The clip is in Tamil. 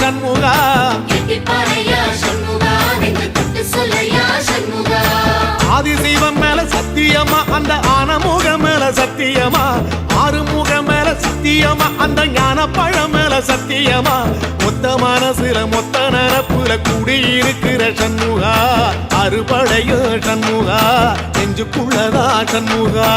சண்முகா ஆதிசைவம் மேல சத்தியமா அந்த ஆனமுக மேல சத்தியமா ஆறுமுக மேல சத்தியமா அந்த ஞான பழம் மேல சத்தியமா மொத்த மனசுல மொத்த நரப்புல கூடியிருக்கிற சண்முகா அறுபடையோ சண்முகா நெஞ்சுக்குள்ளதா சண்முகா